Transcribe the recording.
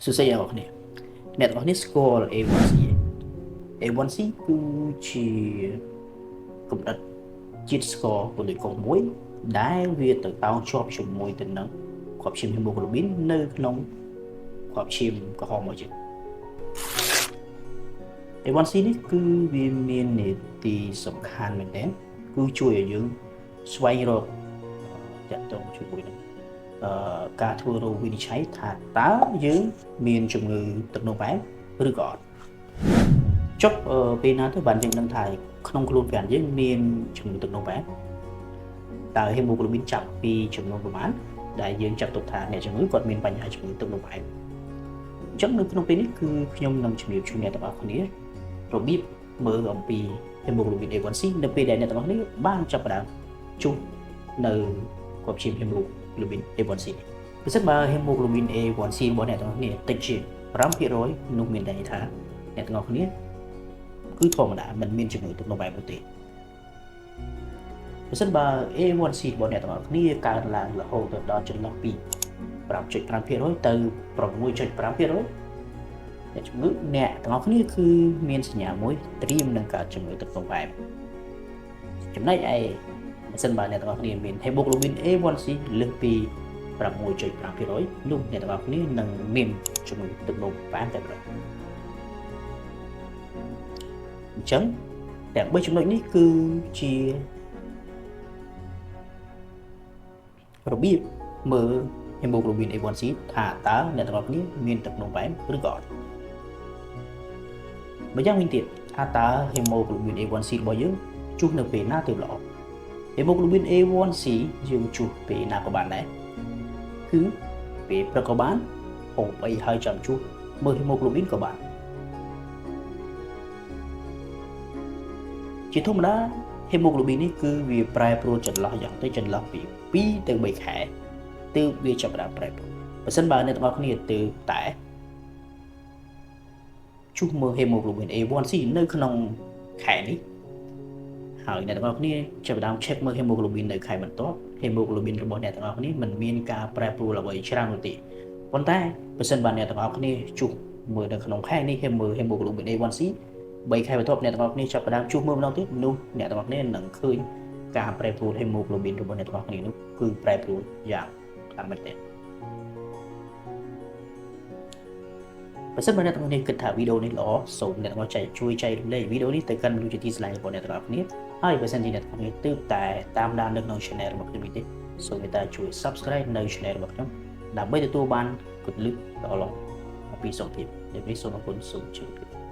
សួស្តីអ្នកនរអ្នកទាំងអស់នេះស្គាល់ A1C A1C គឺជាកម្រិតជាតិស្ករកូលេកូសមួយដែលវាទៅតោងជាប់ជាមួយទៅនឹងគ្រាប់ឈាមហីម៉ូក្លូប៊ីននៅក្នុងគ្រាប់ឈាមក្រហមរបស់យើង A1C នេះគឺវាមាននីតិសំខាន់មែនទែនគឺជួយឲ្យយើងស្វែងរកតាក់ទងជាមួយនឹងការធ្វើរោគវិនិច្ឆ័យថាតើយើងមានជំងឺទឹកនោមផ្អែមឬក៏អត់ចុះពេលណាទៅបានយើងដឹងថាក្នុងខ្លួនប្រាណយើងមានជំងឺទឹកនោមផ្អែមតើហីម៉ូក្លូប៊ីនចាប់ពីចំនួនប្រមាណដែលយើងចាត់ទុកថាអ្នកជំងឺគាត់មានបញ្ហាជំងឺទឹកនោមផ្អែមអញ្ចឹងនៅក្នុងពេលនេះគឺខ្ញុំនឹងជម្រាបជូនអ្នកទាំងអស់គ្នារបៀបមើលអំពី hemoglobin A1C នៅពេលដែលអ្នកទាំងអស់គ្នាបានចាប់ផ្ដើមជួបនៅគ្រាប់ឈាម hemoglobin A1C ប្រសិនបើ hemoglobin A1C របស់អ្នកទាំងអស់គ្នាតិចជាង 5% នោះមានន័យថាអ្នកទាំងអស់គ្នាគឺធម្មតាមិនមានជំងឺទឹកនោមផ្អែមនោះទេប្រសិនបើ A1C របស់អ្នកទាំងអស់គ្នាកើនឡើងរហូតទៅដល់ចន្លោះពី 5.5% ទៅ 6.5%អ្នកជំងឺអ្នកទាំងអស់គ្នាគឺមានសញ្ញាមួយត្រៀមនឹងកើតជំងឺទឹកនោមផ្អែមចំណែកឯបើសិនបើអ្នកទាំងអស់គ្នាមាន hemoglobin A1C លើសពី 6.5% នោះអ្នកទាំងអស់គ្នានឹងមានជំងឺទឹកនោមផ្អែមតែម្ដងអញ្ចឹងទាំង3ចំណុចនេះគឺជារបៀបមើល hemoglobin A1C ថាតើអ្នកទាំងអស់គ្នាមានទឹកនោមផ្អែមឬក៏អត់បើយ៉ាងវិញទៀតថាតើ hemoglobin A1C របស់យើងជួសនៅពេលណាទើបល្អ hemoglobin A1C យើងជួសពេលណាក៏បានដែរគឺពេលព្រឹកក៏បានហូបអីហើយចាំជួសមើល hemoglobin ក៏បានជាធម្មតា hemoglobin នេះគឺវាប្រែប្រួលចន្លោះយ៉ាងតិចចន្លោះពី2ទៅ3ខែទើបវាចាប់ផ្ដើមប្រែប្រួលបើសិនបើអ្នកទាំងអស់គ្នាទើបតែជួសមើល hemoglobin A1C នៅក្នុងខែនេះហើយអ្នកទាំងអស់គ្នាចាប់ផ្ដើម check មើល hemoglobin នៅខែបន្ទាប់ hemoglobin របស់អ្នកទាំងអស់គ្នាមិនមានការប្រែប្រួលអ្វីច្រើននោះទេប៉ុន្តែបើសិនបើអ្នកទាំងអស់គ្នាជួសមើលនៅក្នុងខែនេះមើល hemoglobin A1C 3ខែបន្ទាប់អ្នកទាំងអស់គ្នាចាប់ផ្ដើមជួសមើលម្ដងទៀតនោះអ្នកទាំងអស់គ្នានឹងឃើញការប្រែប្រួល hemoglobin របស់អ្នកទាំងអស់គ្នានោះគឺប្រែប្រួលយ៉ាងខ្លាំងមែនទែនបើសិនបើអ្នកទាំងអស់គ្នាគិតថាវីដេអូនេះល្អសូមអ្នកទាំងអស់ជួយចែករំលែកវីដេអូនេះទៅកាន់មនុស្សជាទីស្រឡាញ់របស់អ្នកទាំងអស់គ្នាហើយបើសិនជាអ្នកទាំងអស់គ្នាទើបតែតាមដាននៅក្នុង channel របស់ខ្ញុំនេះទេសូមមេត្តាជួយ subscribe នៅ channel របស់ខ្ញុំដើម្បីទទួលបានគន្លឹះល្អៗអំពីសុខភាពនេះសូមអរគុណសូមជម្រាបលា